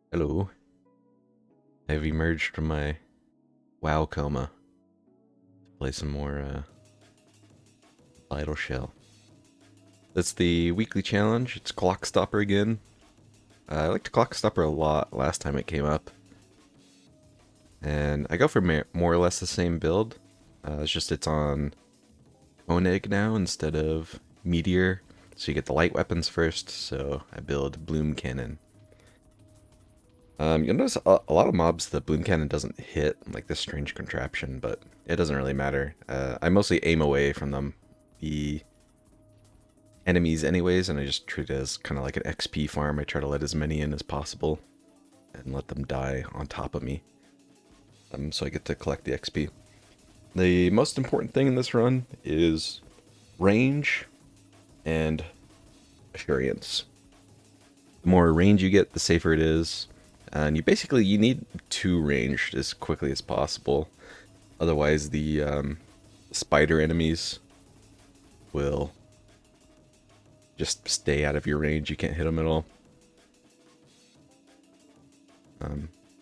Hello. I've emerged from my WoW coma to play some more Vital Shell. That's the weekly challenge. It's Clockstopper again. I liked Clockstopper a lot last time it came up. And I go for more or less the same build. It's just it's on Koenig now instead of Meteor. So you get the light weapons first, so I build Bloom Cannon. You'll notice a lot of mobs the Bloom Cannon doesn't hit, like this strange contraption, but it doesn't really matter. I mostly aim away from the enemies anyways, and I just treat it as kind of like an XP farm. I try to let as many in as possible and let them die on top of me. So I get to collect the XP. The most important thing in this run is range and assurance. The more range you get, the safer it is. And you need 2 ranged as quickly as possible. Otherwise, the spider enemies will just stay out of your range. You can't hit them at all.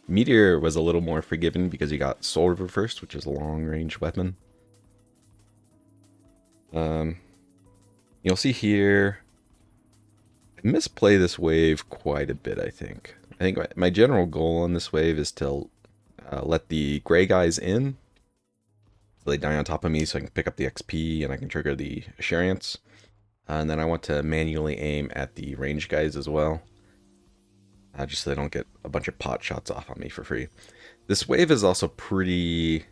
Meteor was a little more forgiving because you got Soul River first, which is a long-range weapon. You'll see here, I misplay this wave quite a bit, I think. I think my general goal on this wave is to let the gray guys in. So they die on top of me so I can pick up the XP and I can trigger the assurance. And then I want to manually aim at the range guys as well. Just so they don't get a bunch of pot shots off on me for free. This wave is also pretty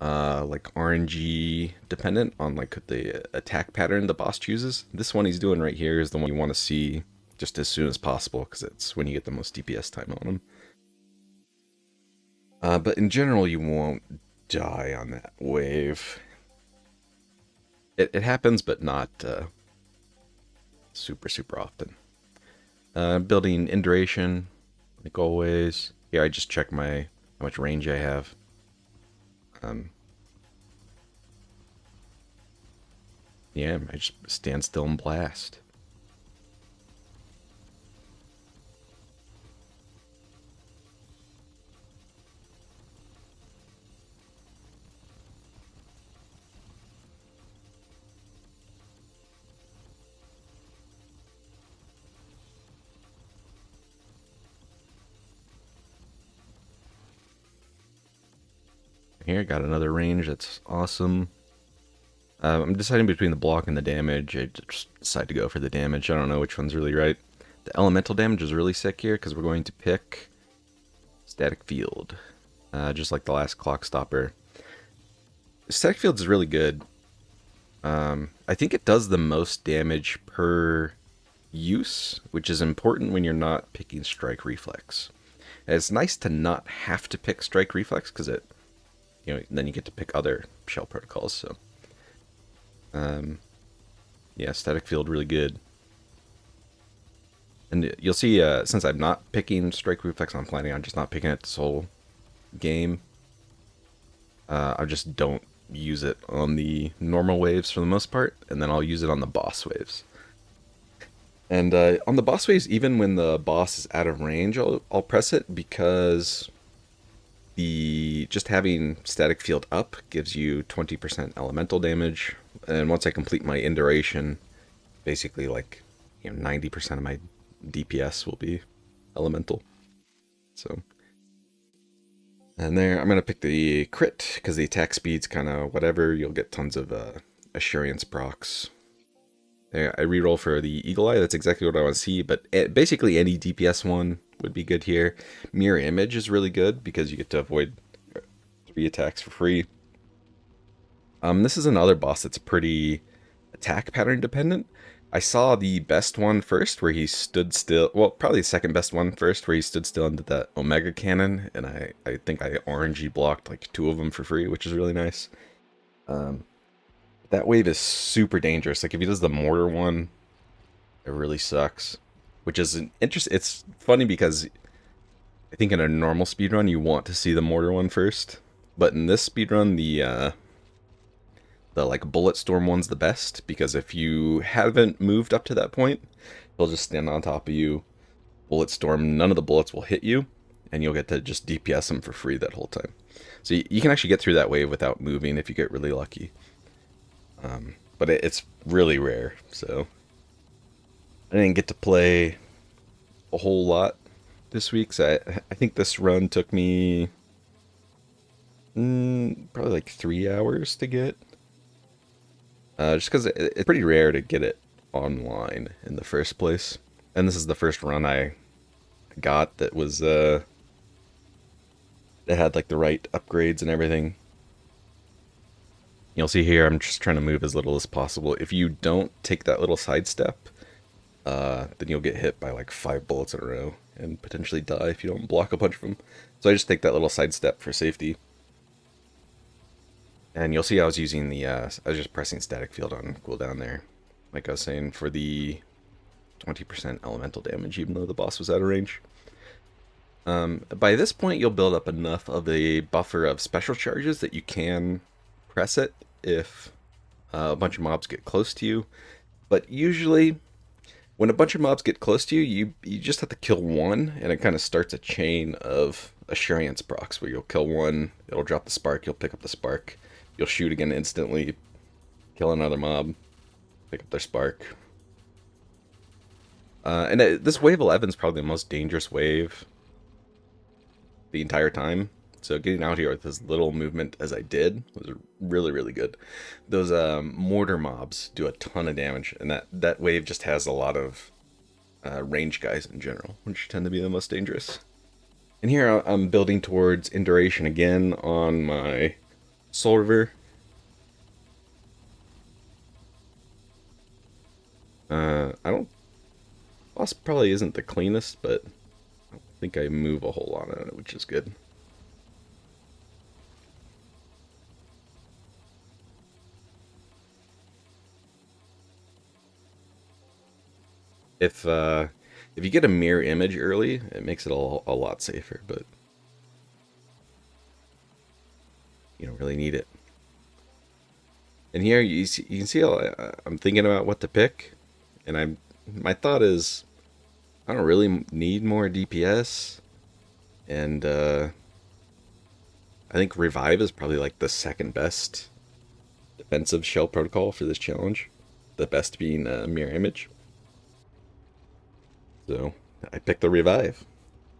like RNG dependent on like the attack pattern the boss chooses. This one he's doing right here is the one you want to see just as soon as possible because it's when you get the most DPS time on him. But in general, you won't die on that wave. It happens, but not super often. Building in duration, like always. Here I just check how much range I have. Yeah, I just stand still and blast. Here, got another range. That's awesome. I'm deciding between the block and the damage. I just decide to go for the damage. I don't know which one's really right. The elemental damage is really sick here because we're going to pick static field, just like the last Clockstopper. Static field is really good. I think it does the most damage per use, which is important when you're not picking strike reflex. And it's nice to not have to pick strike reflex because then you get to pick other shell protocols. So, yeah, static field really good. And you'll see, since I'm not picking strike reflex, I'm planning on just not picking it this whole game. I just don't use it on the normal waves for the most part, and then I'll use it on the boss waves. And on the boss waves, even when the boss is out of range, I'll press it because just having static field up gives you 20% elemental damage, and once I complete my induration, basically like 90% of my DPS will be elemental. So, and there I'm gonna pick the crit because the attack speed's kind of whatever. You'll get tons of assurance procs. There, I reroll for the Eagle Eye. That's exactly what I want to see. But basically any DPS one would be good here. Mirror Image is really good because you get to avoid 3 attacks for free. This is another boss that's pretty attack pattern dependent. I saw the best one first where he stood still. Well, probably the second best one first where he stood still and did that Omega Cannon. And I think I RNG blocked like 2 of them for free, which is really nice. That wave is super dangerous. Like if he does the mortar one, it really sucks. Which is an it's funny because I think in a normal speedrun you want to see the mortar one first. But in this speedrun, the like bullet storm one's the best because if you haven't moved up to that point, he'll just stand on top of you bullet storm, none of the bullets will hit you, and you'll get to just DPS them for free that whole time. So you can actually get through that wave without moving if you get really lucky. But it's really rare, so I didn't get to play a whole lot this week. So I think this run took me probably like 3 hours to get. Just because it's pretty rare to get it online in the first place. And this is the first run I got that was that had like the right upgrades and everything. You'll see here I'm just trying to move as little as possible. If you don't take that little sidestep, then you'll get hit by like 5 bullets in a row and potentially die if you don't block a bunch of them. So I just take that little sidestep for safety. And you'll see I was using the, I was just pressing static field on cooldown there. Like I was saying, for the 20% elemental damage, even though the boss was out of range. By this point, you'll build up enough of a buffer of special charges that you can press it if a bunch of mobs get close to you. But usually, when a bunch of mobs get close to you, you just have to kill one, and it kind of starts a chain of assurance procs, where you'll kill one, it'll drop the spark, you'll pick up the spark, you'll shoot again instantly, kill another mob, pick up their spark. This wave 11 is probably the most dangerous wave the entire time. So getting out here with as little movement as I did was really, really good. Those mortar mobs do a ton of damage, and that wave just has a lot of range guys in general, which tend to be the most dangerous. And here I'm building towards Induration again on my Soul River. I don't... Boss probably isn't the cleanest, but I don't think I move a whole lot on it, which is good. If you get a mirror image early, it makes it a lot safer, but you don't really need it. And here you can see how I'm thinking about what to pick, and my thought is I don't really need more DPS, and I think Revive is probably like the second best defensive shell protocol for this challenge, the best being mirror image. So I picked the Revive,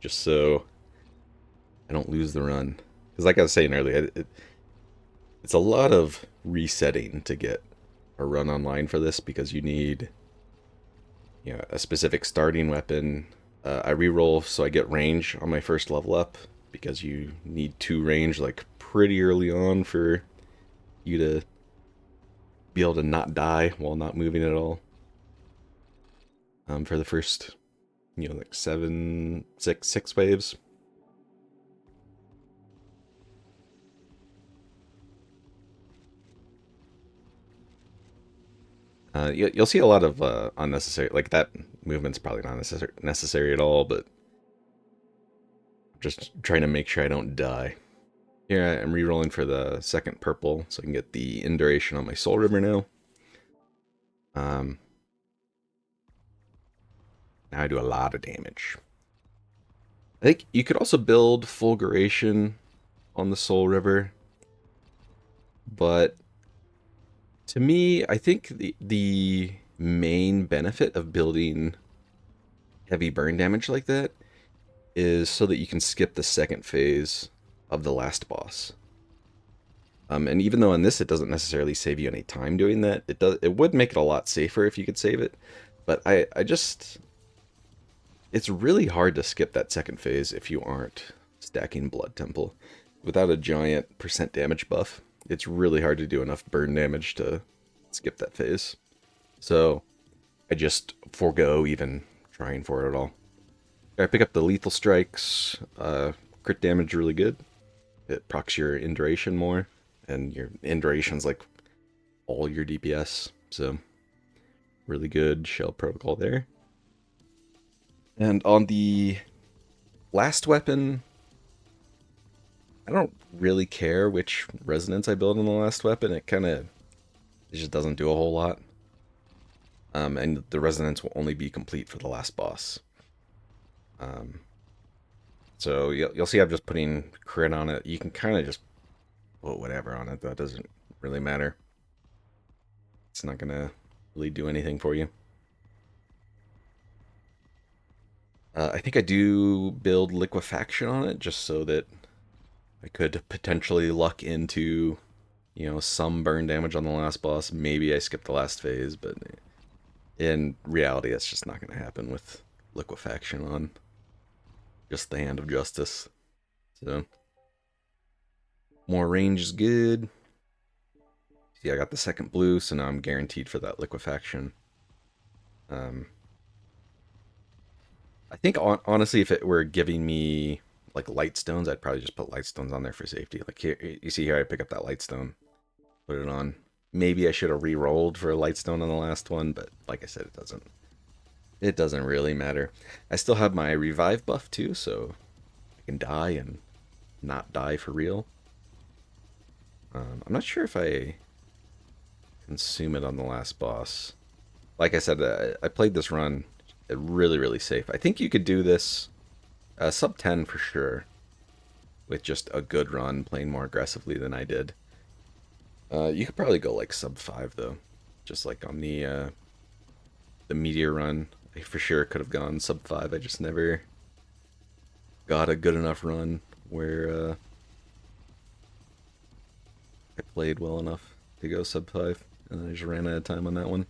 just so I don't lose the run. Because like I was saying earlier, it's a lot of resetting to get a run online for this, because you need a specific starting weapon. I reroll so I get range on my first level up, because you need 2 range like pretty early on for you to be able to not die while not moving at all. For the first like 6 waves. You'll see a lot of unnecessary, like that movement's probably not necessary at all, but just trying to make sure I don't die. Here I am re-rolling for the second purple, so I can get the Induration on my Soul River now. Now I do a lot of damage. I think you could also build Fulguration on the Soul River, but to me, I think the main benefit of building heavy burn damage like that is so that you can skip the second phase of the last boss. And even though in this it doesn't necessarily save you any time doing that, it would make it a lot safer if you could save it. But I just... It's really hard to skip that second phase if you aren't stacking Blood Temple. Without a giant percent damage buff, it's really hard to do enough burn damage to skip that phase. So I just forego even trying for it at all. I pick up the Lethal Strikes. Crit damage really good. It procs your Induration more, and your Induration's like all your DPS, so really good shell protocol there. And on the last weapon, I don't really care which resonance I build on the last weapon. It just doesn't do a whole lot. And the resonance will only be complete for the last boss. Um, so you'll see I'm just putting crit on it. You can kind of just put whatever on it. That doesn't really matter. It's not gonna really do anything for you. I think I do build liquefaction on it just so that I could potentially luck into, some burn damage on the last boss. Maybe I skip the last phase, but in reality, that's just not going to happen with liquefaction on just the Hand of Justice. So, more range is good. See, I got the second blue, so now I'm guaranteed for that liquefaction. Um, I think honestly, if it were giving me like light stones, I'd probably just put light stones on there for safety. Like here, you see here, I pick up that light stone, put it on. Maybe I should have re-rolled for a light stone on the last one, but like I said, it doesn't. It doesn't really matter. I still have my revive buff too, so I can die and not die for real. I'm not sure if I consume it on the last boss. Like I said, I played this run really, really safe. I think you could do this sub 10 for sure with just a good run, playing more aggressively than I did. You could probably go like sub 5 though, just like on the meteor run. I for sure could have gone sub 5. I just never got a good enough run where I played well enough to go sub 5, and I just ran out of time on that one.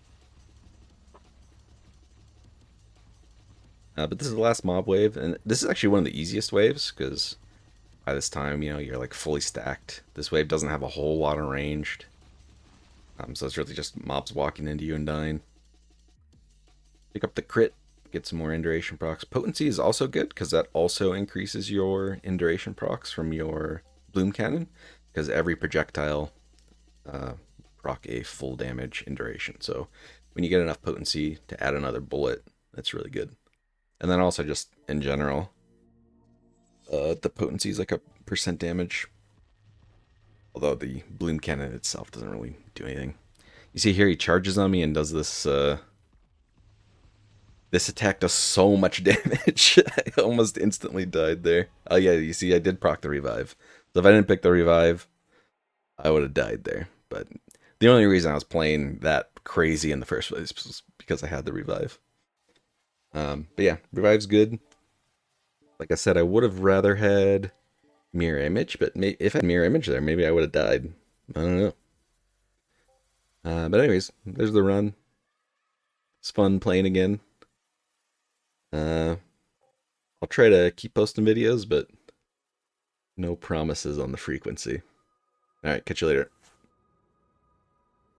But this is the last mob wave, and this is actually one of the easiest waves because by this time, you're like fully stacked. This wave doesn't have a whole lot of ranged, so it's really just mobs walking into you and dying. Pick up the crit, get some more induration procs. Potency is also good because that also increases your induration procs from your bloom cannon, because every projectile proc a full damage induration. So when you get enough potency to add another bullet, that's really good. And then also just in general, the potency is like a percent damage. Although the bloom cannon itself doesn't really do anything. You see here, he charges on me and does this. This attack does so much damage. I almost instantly died there. Oh yeah, you see, I did proc the revive. So if I didn't pick the revive, I would have died there. But the only reason I was playing that crazy in the first place was because I had the revive. But yeah, revive's good. Like I said, I would have rather had mirror image, but if I had mirror image there, maybe I would have died. I don't know. But anyways, there's the run. It's fun playing again. Uh, I'll try to keep posting videos, but no promises on the frequency. All right, catch you later.